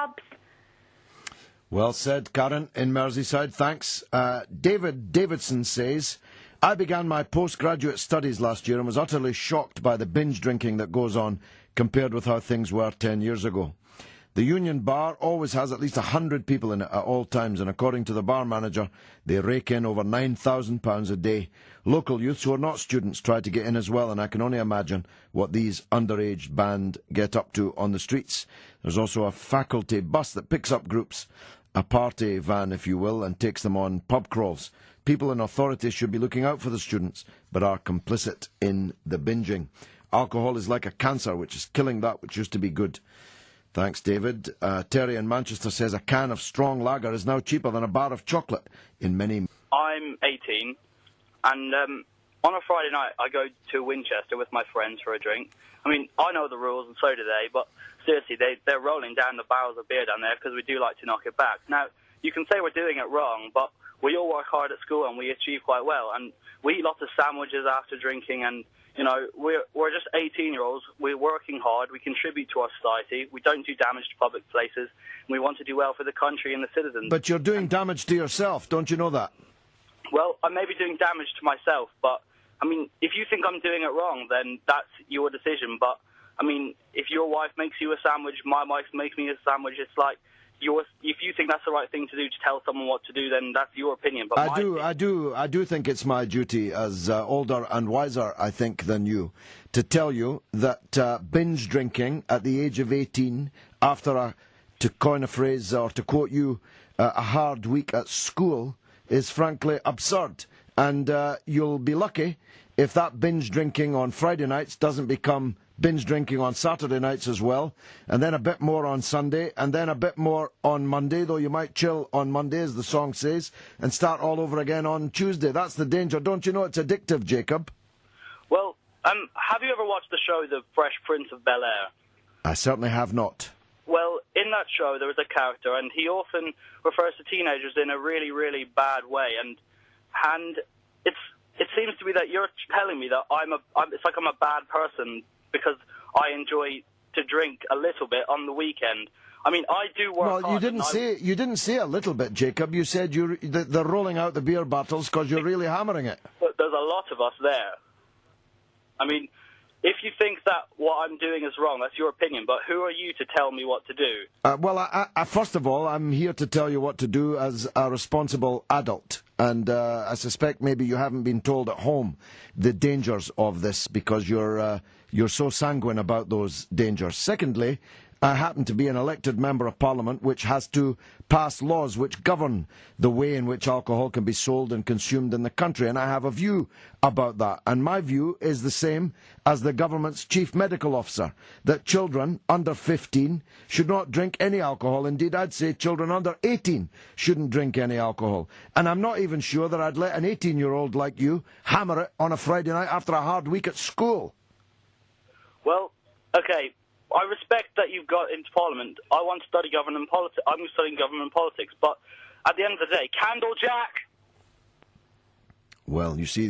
pubs. Well said, Karen, in Merseyside. Thanks. David Davidson says, I began my postgraduate studies last year and was utterly shocked by the binge drinking that goes on compared with how things were 10 years ago. The Union Bar always has at least 100 people in it at all times, and according to the bar manager, they rake in over £9,000 a day. Local youths who are not students try to get in as well, and I can only imagine what these underage band get up to on the streets. There's also a faculty bus that picks up groups, a party van, if you will, and takes them on pub crawls. People in authority should be looking out for the students, but are complicit in the binging. Alcohol is like a cancer, which is killing that which used to be good. Thanks, David. Terry in Manchester says a can of strong lager is now cheaper than a bar of chocolate in many... I'm 18, and on a Friday night I go to Winchester with my friends for a drink. I mean, I know the rules, and so do they, but seriously, they're rolling down the barrels of beer down there because we do like to knock it back. Now, you can say we're doing it wrong, but we all work hard at school and we achieve quite well, and we eat lots of sandwiches after drinking, and you know, we're just 18-year-olds. We're working hard. We contribute to our society. We don't do damage to public places. And we want to do well for the country and the citizens. But you're doing damage to yourself. Don't you know that? Well, I may be doing damage to myself, but, I mean, if you think I'm doing it wrong, then that's your decision. But, I mean, if your wife makes you a sandwich, my wife makes me a sandwich, it's like, if you think that's the right thing to do to tell someone what to do, then that's your opinion. But I do think it's my duty as older and wiser, I think, than you, to tell you that binge drinking at the age of 18, after to coin a phrase or to quote you, a hard week at school, is frankly absurd. And you'll be lucky if that binge drinking on Friday nights doesn't become binge drinking on Saturday nights as well, and then a bit more on Sunday, and then a bit more on Monday, though you might chill on Monday, as the song says, and start all over again on Tuesday. That's the danger. Don't you know it's addictive, Jacob? Well, have you ever watched the show The Fresh Prince of Bel-Air? I certainly have not. Well, in that show there was a character, and he often refers to teenagers in a really, really bad way, and it seems to be that you're telling me that it's like I'm a bad person because I enjoy to drink a little bit on the weekend. I mean, I do work hard. Well, you didn't say a little bit, Jacob. You said they're rolling out the beer bottles because you're really hammering it. But there's a lot of us there. I mean, if you think that what I'm doing is wrong, that's your opinion, but who are you to tell me what to do? Well, I first of all, I'm here to tell you what to do as a responsible adult. And I suspect maybe you haven't been told at home the dangers of this because you're so sanguine about those dangers. Secondly, I happen to be an elected member of Parliament which has to pass laws which govern the way in which alcohol can be sold and consumed in the country, and I have a view about that. And my view is the same as the government's chief medical officer, that children under 15 should not drink any alcohol. Indeed, I'd say children under 18 shouldn't drink any alcohol. And I'm not even sure that I'd let an 18-year-old like you hammer it on a Friday night after a hard week at school. Well, okay, I respect that you've got into Parliament. I want to study government politics. I'm studying government politics, but at the end of the day, candlejack. Well, you see,